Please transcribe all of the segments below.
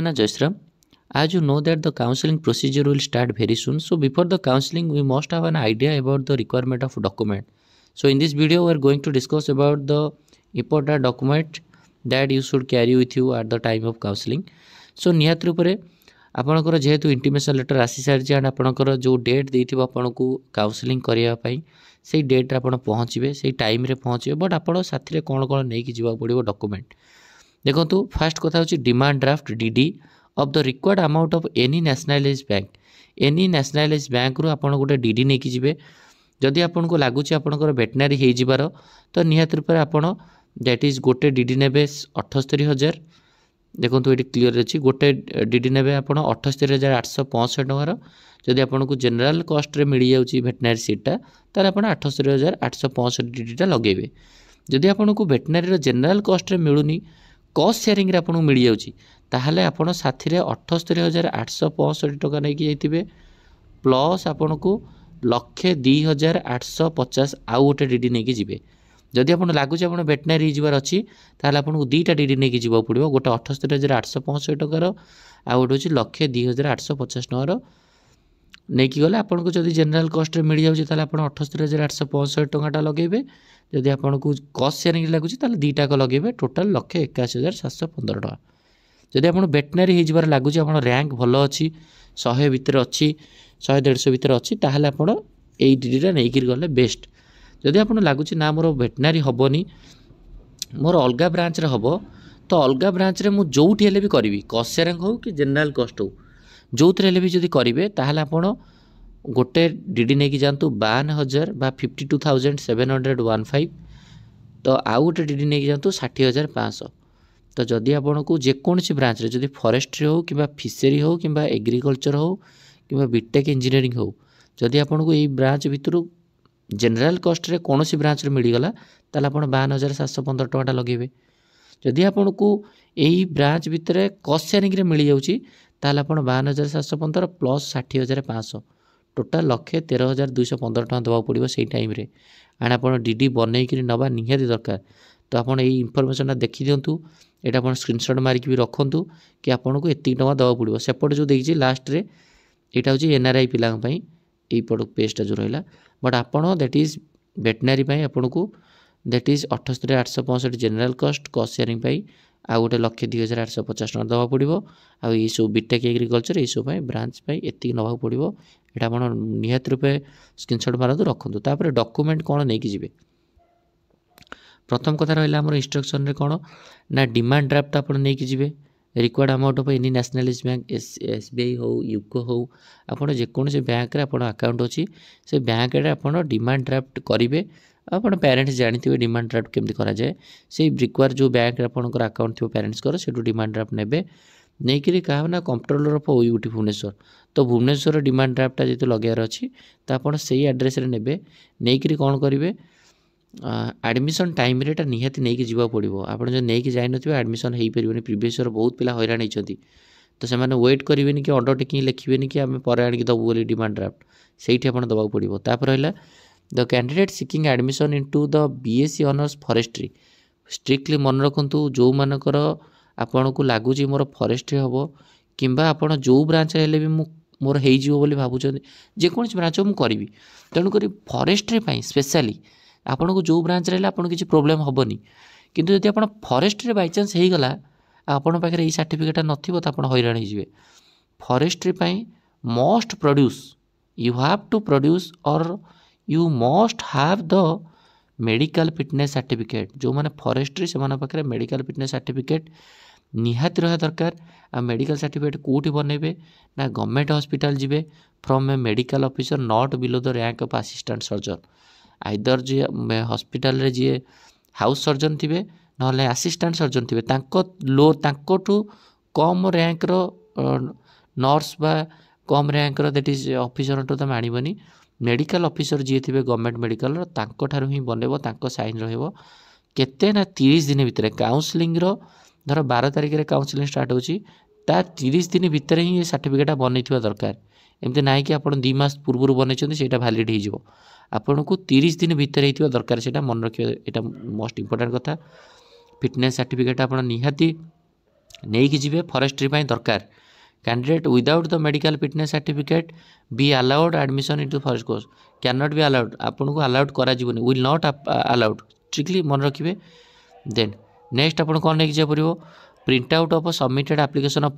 Anna Jaisram, as you know that the counseling procedure will start very soon. So before the counseling, we must have an idea about the requirement of document. So in this video, we are going to discuss about the important document that you should carry with you at the time of counseling. So निहात रूपरे आपणकर जेहेतु intimation letter आसी सारी and आपणकर जो date देथिबो आपनको counselling करिया पई से date रे आपण पहुँचे से टाइम रे पहुँचे बट आपण साथी रे कोन कोन नै कि जीवा पड़िबो डॉक्यूमेंट देखो फास्ट कथा होची demand draft DD of the required amount of any nationalise bank any nationalise bank रु आपण गोटे डीडी नै कि जिवे जदि आपन को लागुची आपनकर वेटनरी हे जिबार तो निहात रूप आपण दैट इज गोटे डीडी नेबे 78,000 देखो ये क्लीयर अच्छी गोटे डीडी नेबे आप 78,865 टकर जदि आपन को जनरल कॉस्ट रे मिल जाउची वेटनरी सीटा तार आप 78,865 डीडीटा लगेबे जदि आपन को वेटनरी जनरल कॉस्ट रे मिलुनी कॉस्ट शेयरिंग रे आपन मिल जाउची ताहले आपन साथी रे 78,865 टका नै कि जाइतिबे प्लस आपन को 1,02,850 आउ गोटे डीडी नै कि जिवे जदि आपन लागुची आपन वेटनरी जिबार अछि ताहले आपन को दुईटा डीडी नै कि जिबा पड़िबो गोटे 78,865 टकार आ गोटे होची 1,02,850 टकार नै कि गले आपन को जदि जनरल कॉस्ट रे मिल जाउची ताहले आपन 78,865 टकाटा लगेबे जदि आपन को कॉस्ट शेयरिंग लागुची ताहले दुईटा को लगेबे टोटल 1,81,715 टका जदि आपन वेटनरी हे जिबार लागुची आपन रैंक भलो अछि 100 भितर अछि 100-150 भितर अच्छी ताहले आपण एई डीडीटा नै कि गले बेस्ट जदि आपण लागुची ना मोर वेटनरी हबनी मोर अलगा ब्रांच रे हबो तो अलगा ब्रांच रे मु जोठी हेले भी करिवि कॉस्ट शेयरिंग हो कि जनरल कॉस्ट हो जोथरे हेले भी जदि करिवे ताहले आपण गोटे डीडी नै कि जानतु 52,000 बा 52,715 तो आउ गोटे डीडी नै कि जानतु 60,500 तो जदि आपण को जे कोनसी ब्रांच रे जदि फॉरेस्ट्री हो कि फिशरी हो कि एग्रीकल्चर हो कि बीटेक इंजीनियरिंग हो जदि आपन को यही ब्रांच भितर जनरल कॉस्ट रे कौन सी ब्रांच रे मिलगला ताल आप 52,715 टका लगेबे जदि आपन को यही ब्रांच भितर कॉस्ट शेयरिंग रे मिल जाउची ताल आप 52,715 प्लस 60,500 टोटाल 1,13,215 टका दवा पड़िबो सेही टाइम रे एंड आपन डीडी बनै कि नबा निहाती दरकार तो आपन यही इनफॉरमेशन देखि दियंतु एटा आपन स्क्रीनशॉट मारिक भी रखंतु कि आपन को एति टका दवा पड़िबो सेपट जो देखि लास्ट रे यहाँ हूँ एनआरआई पिला यही पेजटा जो रहा बट आपड़ दैट इज वेटनरी आपन को that is 78,865 general cost sharing आ गोटे 1,02,850 टका दवा पड़ो आई सब बीटेक एग्रीकल्चर ये सब ब्रांच एति नवा पड़ो यहाँ आप निहत रूपे स्क्रीनशॉट मारतु रखुद तापर डॉक्यूमेंट कौन नहीं कि प्रथम कथा रहा आम इंस्ट्रक्शन रे कौन ना डिमांड ड्राफ्ट आप नहीं कि required amount of any nationalise bank SBI हो यूको हो आपड़ जेकोसी बैंक रे आपन अकाउंट अच्छी से बैंक रे आपन डिमांड ड्राफ्ट करेंगे आपन पेरेंट्स जानते डिमांड ड्राफ्ट केमती करा जाए से रिक्वायर जो बैंक रे आपनकर अकाउंट थो पेरेंट्स कर से डिमांड ड्राफ्ट नेबे नहीं क्या ना कंट्रोलर ऑफ ओयूटी भुवनेश्वर तो भुवनेश्वर डिमांड ड्राफ्टा जो लगार अच्छी तो आपड़ से एड्रेस नेबे नहीं कौन करेंगे एडमिशन टाइम रे निहाती नहीं कि जीवा पड़ो आप जो नहीं कि जाइन एडमिशन हो पारे प्रीवियस ईयर बहुत पिला हैरान होती तो से वेट करेंगे कि अंडरटेकिंग लिखे कि आम पर आणिक दबू बोली डिमांड ड्राफ्ट से दबा पड़ो तापर रहा the candidate seeking admission into the BSc honours forestry strictly मन रखु जो मानकर आपन को लगुच मोर फॉरेस्ट्री हम कि आपड़ जो ब्रांच हेल्ले भी मोर हो भावुँ जेकोसी ब्रांच मुझे करी तेणुक फॉरेस्ट्री स्पेशली आपन को जो ब्रांच रहा आपन किसी प्रोब्लेम हेनी किंतु यदि आप फॉरेस्ट्री बाय चांस हो गला आपन पाखे ये सर्टिफिकेट नथिबो तो आपन हैरान हो forestry must produce you have to produce और you must have the medical fitness certificate जो माने फॉरेस्ट्री से पाखे मेडिकल फिटनेस सर्टिफिकेट निहाती रहा दरकार आ मेडिकल सर्टिफिकेट कोठी बनइबे ना गवर्नमेंट हॉस्पिटल जिबे from a medical officer not below the rank of assistant surgeon either जी हॉस्पिटल रे जी हाउस सर्जन थे ना असिस्टेंट सर्जन थे तांको कम रैंक रो नर्स बा कम रैंक रो दैट इज ऑफिसर तो तुम आनबनी मेडिकल ऑफिसर जी थे गवर्नमेंट मेडिकल ठार ही बनइब साइन रहिबो केते ना 30 दिन भितर काउंसलिंग रो धर 12 तारिख रे काउंसलिंग स्टार्ट होची ता 30 दिन भितर ही ये सर्टिफिकेट बनइथिबा दरकार एमती ना कि आपण 2 मास पूर्व बनइछन सेटा वैलिड हो जिवो आपन को 30 दिन भितर होता दरकार से मन रखिए यहाँ मोस्ट इंपोर्टेंट कथा फिटनेस सर्टिफिकेट आप निहाती नहीं जिबे फॉरेस्ट्री पाई दरकार candidate without the medical fitness certificate be allowed admission into forest course can not be allowed आपन को अलाउड करा जीवनी विल नॉट अलाउड स्ट्रिक्टली मन रखिए देन नेक्स्ट आपन कौन नहीं पड़ो print out of submitted application of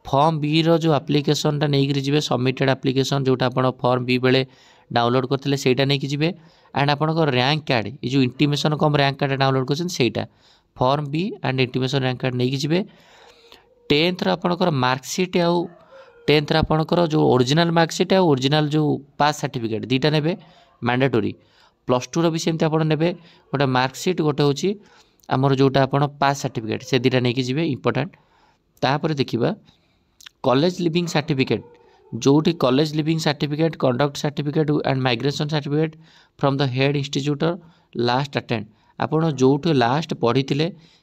form B रो जो एप्लिकेशन टा नहीं जी सबमिटेड एप्लिकेशन जोटा आप फॉर्म बी बेले डाउनलोड करते से नहीं जी एंड आप रैंक कार्ड ये जो intimation come rank card download कर form B and intimation rank card नहीं जी 10th आपणकर मार्कसीट आउ 10th आपणकर जो ओरिजिनल मार्कसीट आउ ओरिजिनल जो पास सर्टिफिकेट दीटा ने मैंडेटोरी +2 भी सेमती आप ने गोटे मार्कसीट गोटे हूँ आमर जोटा आप पास सर्टिफिकेट से दीटा नहीं जी इंपोर्टाट तापर देखा कॉलेज लिविंग सर्टिफिकेट जोटी college leaving certificate conduct certificate and migration certificate from the head institution last attend आपड़ जो लास्ट पढ़ी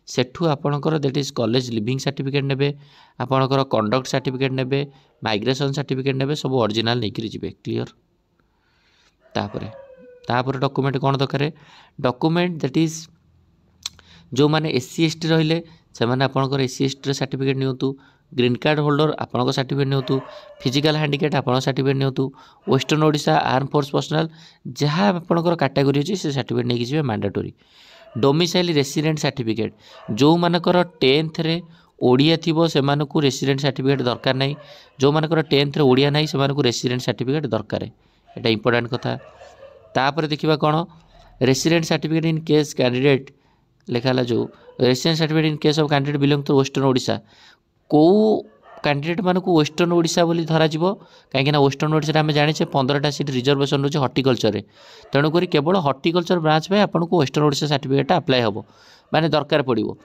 सेठू आपणकर that is college leaving certificate ने आपणकर कंडक्ट सर्टिफिकेट ने माइग्रेशन सर्टिफिकेट ने सब ओरिजिनल नहीं जी क्लियर तापर डॉक्यूमेंट कौन दरकार डॉक्यूमेंट दैट इज जो मैंने SC ST रहिले से आपणकर SC ST सर्टिफिकेट नियंतु ग्रीन कार्ड होल्डर आपणक सर्टिफिकेट नियंतु फिजिकल हैंडिकैप आपन सर्टिफिकेट नियंतु western Odisha arm force personnel जहाँ आपणकर कैटेगरी अच्छी से सर्टिफिकेट नहीं जी मैंडेटोरी डोमिसाइल रेसिडेंट सर्टिफिकेट जो मानकर 10th रे ओडिया थिबो से मानकु रेसिडेंट सर्टिफिकेट दरकार नहीं जो मानकर 10th रे ओडिया नहीं से मानकु रेसिडेंट सर्टिफिकेट दरकार एटा इंपोर्टेंट कथा तापर देखिबा कोन resident certificate in case candidate लिखाला जो resident certificate in case of candidate belong to western Odisha को कैंडिडेट मानक वेस्टर्न ओडिशा बोली धरा कहीं वेस्टर्न ओडिशा आम जाने 15टा सीट रिजर्वेशन रोचे हर्टिकल्चर तेणुक केवल हर्टिकल्चर ब्रांच में आपको वेस्टर्न ओडिशा सर्टिफिकेट अप्लाई हम माने दरकार पड़ो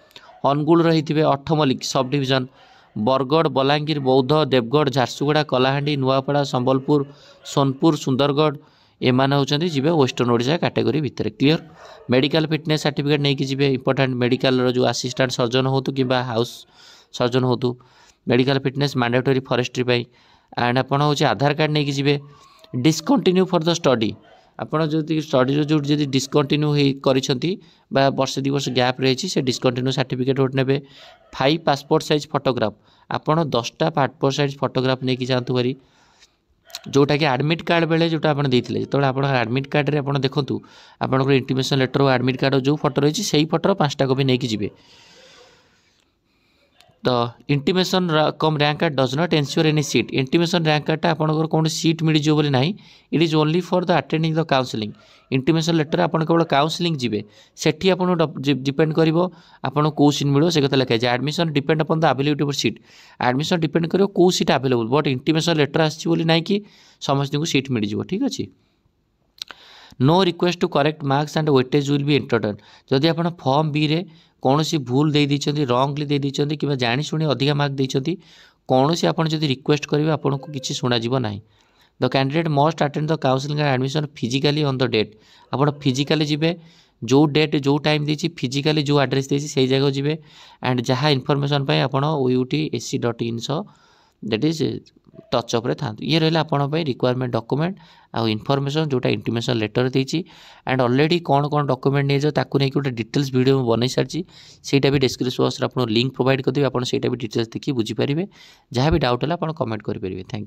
अनुगुल रही थे 8 मल्लिक सब डिविजन बरगढ़ बलांगीर बौद्ध देवगढ़ झारसुगुड़ा कलाहांडी नुआपड़ा संबलपुर सोनपुर सुंदरगढ़ एମାନେ होचंदी जिबे वेस्टर्न ओडिशा कैटेगरी भितर क्लियर मेडिकल फिटनेस सर्टिफिकेट नहीं कि जिबे इंपोर्टेंट मेडिकल जो असिस्टेंट सर्जन हो तो कि हाउस सर्जन हो तो medical fitness mandatory forestry pi and आपन हो आधार कार्ड नहीं कि जिबे डिस्कंटिन्यू फॉर द स्टडी आपन जो स्टडी जो डिस्कंटिन्यू करिसंती बा वर्ष 2 वर्ष गैप रही से डिस्कंटिन्यू सर्टिफिकेट होट नेबे 5 पासपोर्ट साइज फोटोग्राफ आपन 10टा पासपोर्ट साइज फोटोग्राफ नहीं कि जानतु भारी जोटा कि एडमिट कार्ड बेले जोटा आपन देथिले तो आपन एडमिट कार्ड रे आपन देखंतु आपन इंटीमेशन लेटर और एडमिट कार्ड जो फोटो रही से फोटो 5टा कॉपी नहीं कि जिबे तो intimation come rank card does not ensure any seat intimation rank card आपंकर कौन सीट मिल जाए ना it is only for the attending the counselling intimation letter आप केवल काउंसलिंग जी सेठी आप डिपेंड कर आपको कौ सीट मिलो से कथा लिखा है admission depend upon the availability of seat admission depend करो कौ seat available but intimation letter आसी ना कि समस्त को सीट मिल जाए ठीक अच्छे no request to correct marks and weightage will be entertain जदि आप फॉर्म बी रे कौन सी भूल दे दी रंगली दे दी कि जाशुणी अधिका मार्क देती कौन सी आप रिक्वेस्ट करेंगे आपको किसी शुणा ना the candidate must attend the counselling and admission physically on the date आप फिजिकली जी जो डेट जो टाइम देती फिजिकली जो एड्रेस देती से जगह जी एंड जहाँ इनफर्मेशन आप UTSC.in दैट इज टचअप था ये रहा आप रिक्वायरमेंट डॉक्यूमेंट आउ इनफर्मेशन जोटा इंटीमेशन लेटर देती एंड ऑलरेडी कौन कौन डॉक्यूमेंट नहीं जाओ ताकू नहीं गोटे डिटेल्स वीडियो बन सारी से भी डिस्क्रिप्शन बॉक्स लिंक प्रोवाइड करदेवी आप डिटेल्स देखिए बुझीपारे जहाँ भी डाउट है आप कमेंट करेंगे थैंक यू।